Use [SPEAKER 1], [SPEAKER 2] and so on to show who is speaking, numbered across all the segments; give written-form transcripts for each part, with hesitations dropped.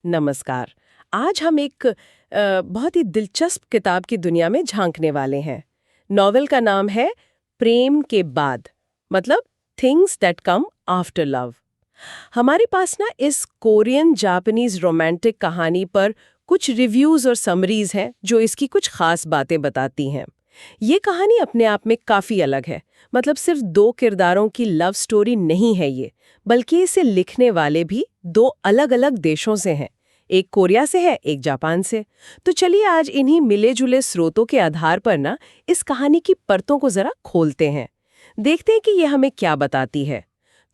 [SPEAKER 1] नमस्कार। आज हम एक बहुत ही दिलचस्प किताब की दुनिया में झांकने वाले हैं। नॉवेल का नाम है प्रेम के बाद, मतलब things that come after love. हमारे पास ना इस कोरियन जापानीज रोमांटिक कहानी पर कुछ रिव्यूज और समरीज हैं जो इसकी कुछ खास बातें बताती हैं। ये कहानी अपने आप में काफी अलग है। मतलब सिर्फ दो किरदारों की लव स्टोरी नहीं है ये, बल्कि इसे लिखने वाले भी दो अलग-अलग देशों से हैं। एक कोरिया से है, एक जापान से। तो चलिए आज इन्हीं मिले-जुले स्रोतों के आधार पर ना इस कहानी की परतों को जरा खोलते हैं। देखते हैं कि ये हमें क्या बताती है।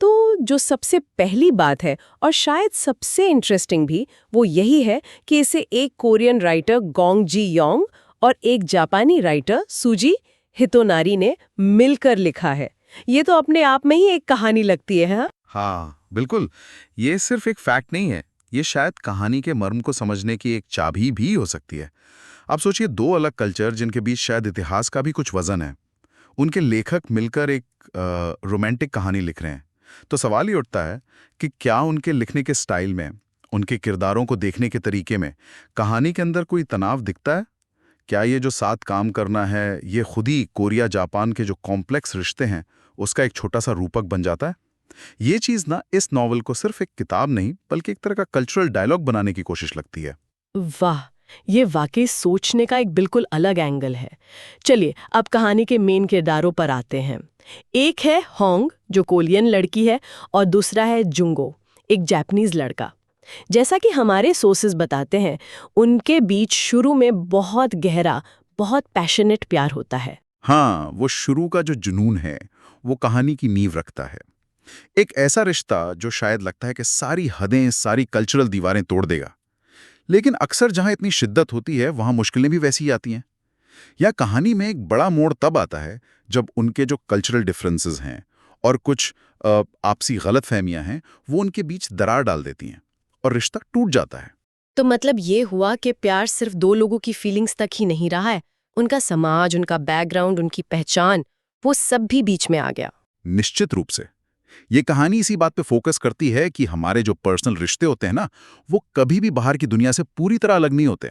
[SPEAKER 1] तो जो सबसे पहली बात है और शायद सबसे इंटरेस्टिंग भी, वो यही है कि इसे एक कोरियन राइटर गोंग जी योंग और एक जापानी राइटर सुजी हितोनारी ने मिलकर लिखा है। ये तो अपने आप में ही एक कहानी लगती है, हाँ?
[SPEAKER 2] हाँ, बिल्कुल। ये सिर्फ एक फैक्ट नहीं है, ये शायद कहानी के मर्म को समझने की एक चाबी भी हो सकती है। आप सोचिए, दो अलग कल्चर जिनके बीच शायद इतिहास का भी कुछ वजन है, उनके लेखक मिलकर एक रोमांटिक कहानी लिख रहे हैं। तो सवाल ये उठता है कि क्या उनके लिखने के स्टाइल में, उनके किरदारों को देखने के तरीके में, कहानी के अंदर कोई तनाव दिखता है? क्या ये जो साथ काम करना है, ये खुद ही कोरिया-जापान के जो कॉम्प्लेक्स रिश्ते हैं, उसका एक छोटा-सा रूपक बन जाता है? ये चीज ना इस नॉवल को सिर्फ एक किताब नहीं बल्कि एक तरह का कल्चरल डायलॉग बनाने की कोशिश लगती है।
[SPEAKER 1] वाह! ये वाकई सोचने का एक बिल्कुल अलग एंगल है। चलिए, अब कहानी के मेन किरदारों पर आते हैं। एक है होंग, जो कोरियन लड़की है, और दूसरा है जुंगो, एक जापानीज लड़का। जैसा कि हमारे सोर्सेज बताते हैं, उनके बीच शुरू में बहुत गहरा, बहुत पैशनेट प्यार होता है।
[SPEAKER 2] हाँ, वो शुरू का जो जुनून है वो कहानी की नींव रखता है। एक ऐसा रिश्ता जो शायद लगता है कि सारी हदें, सारी कल्चरल दीवारें तोड़ देगा। लेकिन अक्सर जहां इतनी शिद्दत होती है वहां मुश्किलें भी वैसी ही आती हैं। या कहानी में एक बड़ा मोड़ तब आता है जब उनके जो कल्चरल डिफरेंसेस हैं और कुछ आपसी गलतफहमियां हैं, वो उनके बीच दरार डाल देती हैं और रिश्ता टूट जाता है।
[SPEAKER 1] तो मतलब ये हुआ कि प्यार सिर्फ दो लोगों की फीलिंग्स तक ही नहीं रहा है, उनका समाज, उनका बैकग्राउंड, उनकी पहचान, वो सब भी बीच में आ गया।
[SPEAKER 2] निश्चित रूप से ये कहानी इसी बात पे फोकस करती है कि हमारे जो पर्सनल रिश्ते होते हैं ना, वो कभी भी बाहर की दुनिया से पूरी तरह अलग नहीं होते।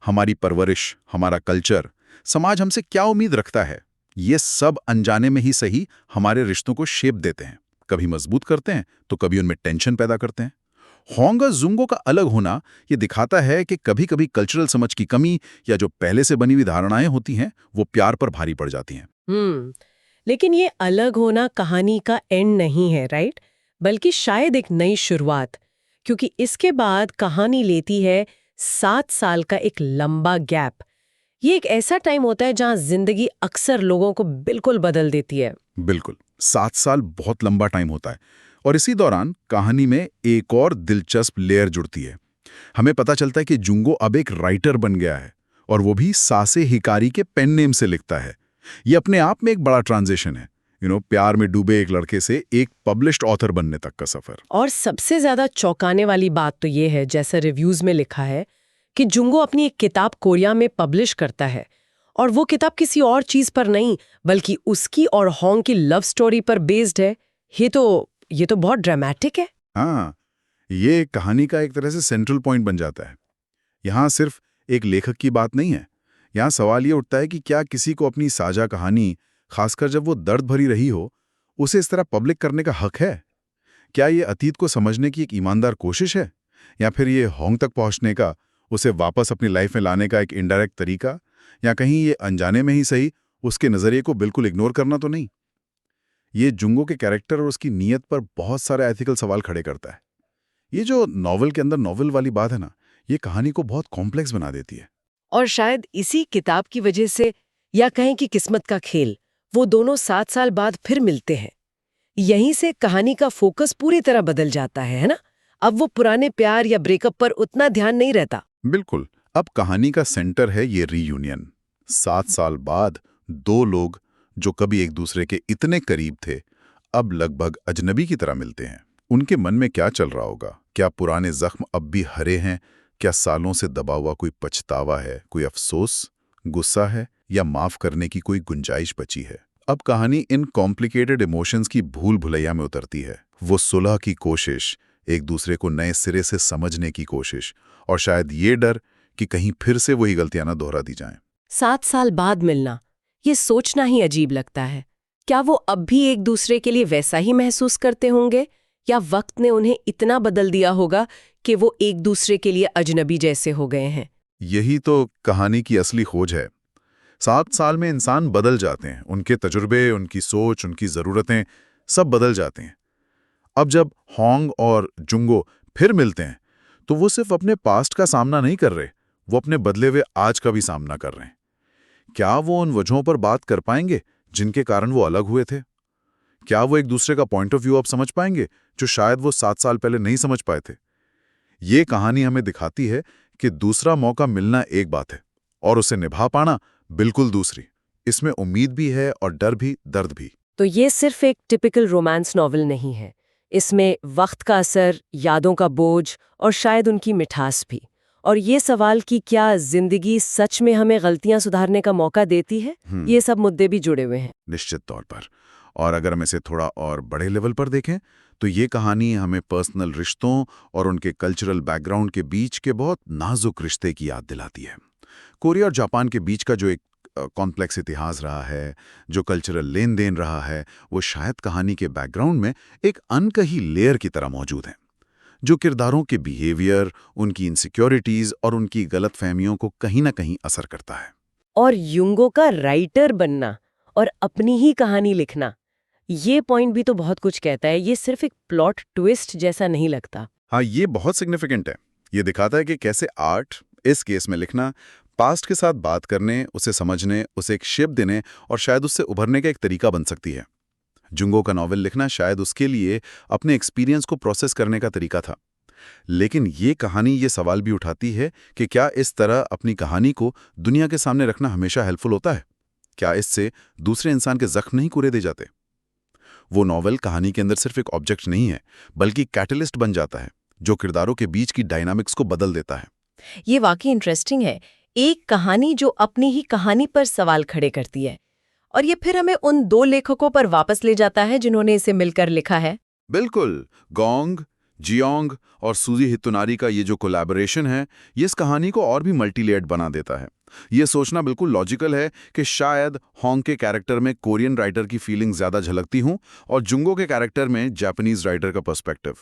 [SPEAKER 2] हमारी परवरिश, हमारा कल्चर, समाज हमसे क्या उम्मीद रखता है, ये सब अनजाने में ही सही हमारे रिश्तों को शेप देते हैं। कभी मजबूत करते हैं तो कभी उनमें टेंशन पैदा करते हैं। होंग और जुंगो का अलग होना ये दिखाता है कि कभी कभी कल्चरल समझ की कमी या जो पहले से बनी हुई धारणाएं होती हैं वो प्यार पर भारी पड़ जाती हैं।
[SPEAKER 1] लेकिन ये अलग होना कहानी का एंड नहीं है, राइट? बल्कि शायद एक नई शुरुआत, क्योंकि इसके बाद कहानी लेती है 7 साल का एक लंबा गैप। ये एक ऐसा टाइम होता है जहां जिंदगी अक्सर लोगों को बिल्कुल बदल देती है।
[SPEAKER 2] बिल्कुल, 7 साल बहुत लंबा टाइम होता है। और इसी दौरान कहानी में एक और दिलचस्प लेयर जुड़ती है। हमें पता चलता है कि जुंगो अब एक राइटर बन गया है, और वो भी सासे हिकारी के पेन नेम से लिखता है। ये अपने आप में एक बड़ा ट्रांजिशन है। प्यार में डूबे एक लड़के से एक पब्लिश्ड ऑथर बनने तक का सफर।
[SPEAKER 1] और सबसे ज्यादा चौंकाने वाली बात तो ये है, जैसा रिव्यूज में लिखा है, कि जुंगो अपनी एक किताब कोरिया में पब्लिश करता है, और वो किताब किसी और चीज पर नहीं, बल्कि उसकी और होंग की लव स्टोरी पर बेस्ड है। ये तो बहुत ड्रामेटिक है।
[SPEAKER 2] हाँ, ये कहानी का एक तरह से सेंट्रल पॉइंट बन जाता है। यहाँ सिर्फ एक लेखक की बात नहीं है। यहाँ सवाल ये उठता है कि क्या किसी को अपनी साझा कहानी, खासकर जब वो दर्द भरी रही हो, उसे इस तरह पब्लिक करने का हक है? क्या ये अतीत को समझने की एक ईमानदार कोशिश है, या फिर ये होंग तक पहुंचने का, उसे वापस अपनी लाइफ में लाने का एक इनडायरेक्ट तरीका, या कहीं ये अनजाने में ही सही उसके नजरिए को बिल्कुल इग्नोर करना तो नहीं? ये जुंगो के कैरेक्टर और उसकी नीयत पर बहुत सारे एथिकल सवाल खड़े करता है। ये जो नॉवल के अंदर नॉवल वाली बात है ना, ये कहानी को बहुत कॉम्प्लेक्स बना देती है।
[SPEAKER 1] और शायद इसी किताब की वजह से, या कहें कि किस्मत का खेल, वो दोनों 7 साल बाद फिर मिलते हैं। यहीं से कहानी का फोकस पूरी तरह बदल जाता है ना? अब वो पुराने प्यार या ब्रेकअप पर उतना ध्यान नहीं रहता।
[SPEAKER 2] बिल्कुल, अब कहानी का सेंटर है ये रीयूनियन। 7 साल बाद दो लोग जो कभी एक दूसरे के इतने करीब थे, अब लगभग अजनबी की तरह मिलते हैं। उनके मन में क्या चल रहा होगा? क्या पुराने जख्म अब भी हरे हैं? क्या सालों से दबा हुआ कोई पछतावा है, कोई अफसोस, गुस्सा है, या माफ करने की कोई गुंजाइश बची है? अब कहानी इन कॉम्प्लिकेटेड इमोशंस की भूल भुलैया में उतरती है। वो सुलह की कोशिश, एक दूसरे को नए सिरे से समझने की कोशिश, और शायद ये डर कि कहीं फिर से वही गलतियां ना दोहरा दी जाएं।
[SPEAKER 1] 7 साल बाद मिलना, ये सोचना ही अजीब लगता है। क्या वो अब भी एक दूसरे के लिए वैसा ही महसूस करते होंगे, या वक्त ने उन्हें इतना बदल दिया होगा कि वो एक दूसरे के लिए अजनबी जैसे हो गए हैं?
[SPEAKER 2] यही तो कहानी की असली खोज है। 7 साल में इंसान बदल जाते हैं, उनके तजुर्बे, उनकी सोच, उनकी ज़रूरतें सब बदल जाते हैं। अब जब होंग और जुंगो फिर मिलते हैं, तो वो सिर्फ अपने पास्ट का सामना नहीं कर रहे, वो अपने बदले हुए आज का भी सामना कर रहे हैं। क्या वो उन वजहों पर बात कर पाएंगे जिनके कारण वो अलग हुए थे? क्या वो एक दूसरे का पॉइंट ऑफ व्यू अब समझ पाएंगे, जो शायद वो 7 साल पहले नहीं समझ पाए थे? ये कहानी हमें दिखाती है कि दूसरा मौका मिलना एक बात है, और उसे निभा पाना बिल्कुल दूसरी। इसमें उम्मीद भी है और डर भी, दर्द भी।
[SPEAKER 1] तो ये सिर्फ एक टिपिकल रोमांस नॉवल नहीं है। इसमें वक्त का असर, यादों का बोझ और शायद उनकी मिठास भी। और ये सवाल कि क्या जिंदगी सच में हमें गलतियां सुधारने का मौका देती है, ये सब मुद्दे भी जुड़े हुए हैं।
[SPEAKER 2] निश्चित तौर पर। और अगर हम इसे थोड़ा और बड़े लेवल पर देखें, तो ये कहानी हमें पर्सनल रिश्तों और उनके कल्चरल बैकग्राउंड के बीच के बहुत नाजुक रिश्ते की याद दिलाती है। कोरिया और जापान के बीच का जो एक कॉम्प्लेक्स इतिहास रहा है, जो कल्चरल लेन देन रहा है, वो शायद कहानी के बैकग्राउंड में एक अनकही लेयर की तरह मौजूद है, जो किरदारों के बिहेवियर, उनकी इनसिक्योरिटीज और उनकी गलतफहमियों को कहीं ना कहीं असर करता है।
[SPEAKER 1] और युंगो का राइटर बनना और अपनी ही कहानी लिखना, ये पॉइंट भी तो बहुत कुछ कहता है। ये सिर्फ एक प्लॉट ट्विस्ट जैसा नहीं लगता।
[SPEAKER 2] हाँ, ये बहुत सिग्निफिकेंट है। ये दिखाता है कि कैसे आर्ट, इस केस में लिखना, पास्ट के साथ बात करने, उसे समझने, उसे एक शेप देने और शायद उससे उभरने का एक तरीका बन सकती है। जुंगो का नॉवेल लिखना शायद उसके लिए अपने एक्सपीरियंस को प्रोसेस करने का तरीका था। लेकिन ये कहानी ये सवाल भी उठाती है कि क्या इस तरह अपनी कहानी को दुनिया के सामने रखना हमेशा हेल्पफुल होता है? क्या इससे दूसरे इंसान के जख्म नहीं कुरेदे जाते? वो नॉवेल कहानी के अंदर सिर्फ एक ऑब्जेक्ट नहीं है, बल्कि कैटलिस्ट बन जाता है, जो किरदारों के बीच की डायनामिक्स को बदल देता है।
[SPEAKER 1] ये वाकई इंटरेस्टिंग है। एक कहानी जो अपनी ही कहानी पर सवाल खड़े करती है, और ये फिर हमें उन 2 लेखकों पर वापस ले जाता है जिन्होंने इसे मिलकर लिखा है।
[SPEAKER 2] बिल्कुल। गोंग, जियोंग और सूजी हितुनारी का ये जो कोलैबोरेशन है, ये इस कहानी को और भी मल्टीलेयर्ड बना देता है। ये सोचना बिल्कुल लॉजिकल है कि शायद होंग के कैरेक्टर में कोरियन राइटर की फीलिंग ज्यादा झलकती हूं और जुंगो के कैरेक्टर में जापानीज राइटर का पर्सपेक्टिव।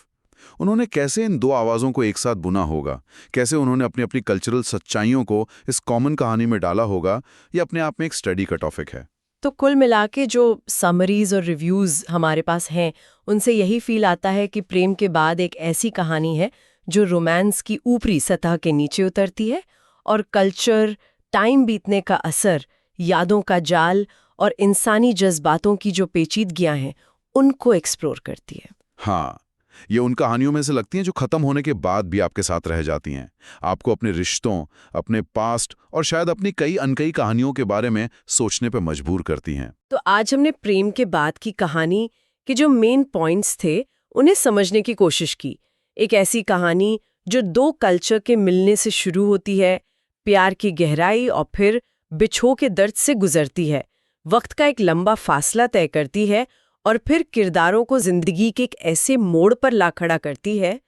[SPEAKER 2] उन्होंने कैसे इन 2 आवाज़ों को एक साथ बुना होगा, कैसे उन्होंने अपनी अपनी कल्चरल सच्चाइयों को इस कॉमन कहानी में डाला होगा, ये अपने आप में एक स्टडी का टॉपिक है।
[SPEAKER 1] तो कुल मिला के जो समरीज और रिव्यूज़ हमारे पास हैं, उनसे यही फील आता है कि प्रेम के बाद एक ऐसी कहानी है जो रोमांस की ऊपरी सतह के नीचे उतरती है और कल्चर, टाइम बीतने का असर, यादों का जाल और इंसानी जज्बातों की जो पेचीदगियां हैं, उनको एक्सप्लोर करती है।
[SPEAKER 2] हाँ, ये उन कहानियों में से लगती हैं जो खत्म होने के बाद भी आपके साथ रह जाती हैं, आपको अपने रिश्तों, अपने पास्ट और शायद अपनी कई अनकही कहानियों के बारे में सोचने पर मजबूर करती हैं।
[SPEAKER 1] तो आज हमने प्रेम के बाद की कहानी के जो मेन पॉइंट्स थे, उन्हें समझने की कोशिश की। एक ऐसी कहानी जो 2 कल्चर के मिलने से शुरू होती है, प्यार की गहराई और फिर बिछो के दर्द से गुजरती है, वक्त का एक लंबा फासला तय करती है और फिर किरदारों को जिंदगी के एक ऐसे मोड़ पर ला खड़ा करती है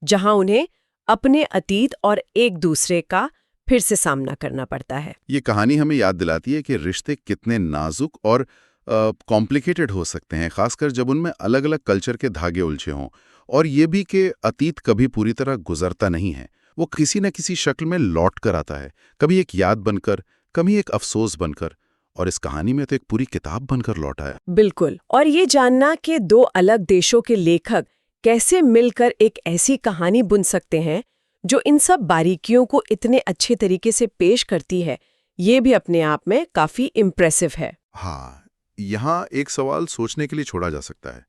[SPEAKER 1] जहां उन्हें अपने अतीत और एक दूसरे का फिर से सामना करना पड़ता है।
[SPEAKER 2] ये कहानी हमें याद दिलाती है कि रिश्ते कितने नाजुक और कॉम्प्लिकेटेड हो सकते हैं, खासकर जब उनमें अलग अलग कल्चर के धागे उलझे हों, और ये भी कि अतीत कभी पूरी तरह गुजरता नहीं है, वो किसी न किसी शक्ल में लौट कर आता है, कभी एक याद बनकर, कभी एक अफसोस बनकर, और इस कहानी में तो एक पूरी किताब बनकर लौट आया।
[SPEAKER 1] बिल्कुल। और ये जानना कि 2 अलग देशों के लेखक कैसे मिलकर एक ऐसी कहानी बुन सकते हैं जो इन सब बारीकियों को इतने अच्छे तरीके से पेश करती है, ये भी अपने आप में काफी इम्प्रेसिव है।
[SPEAKER 2] हाँ, यहाँ एक सवाल सोचने के लिए छोड़ा जा सकता है।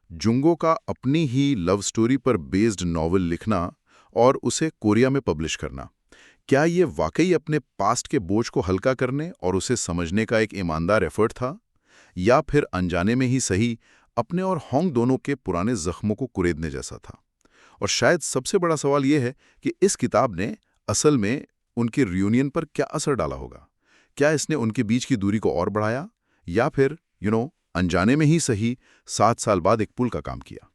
[SPEAKER 2] जुंगो का अपनी ही लव स्टोरी पर बेस्ड नॉवल लिखना और उसे कोरिया में पब्लिश करना, क्या ये वाकई अपने पास्ट के बोझ को हल्का करने और उसे समझने का एक ईमानदार एफर्ट था, या फिर अनजाने में ही सही अपने और होंग दोनों के पुराने जख्मों को कुरेदने जैसा था? और शायद सबसे बड़ा सवाल यह है कि इस किताब ने असल में उनके रियूनियन पर क्या असर डाला होगा? क्या इसने उनके बीच की दूरी को और बढ़ाया, या फिर अनजाने में ही सही 7 साल बाद एक पुल का काम किया?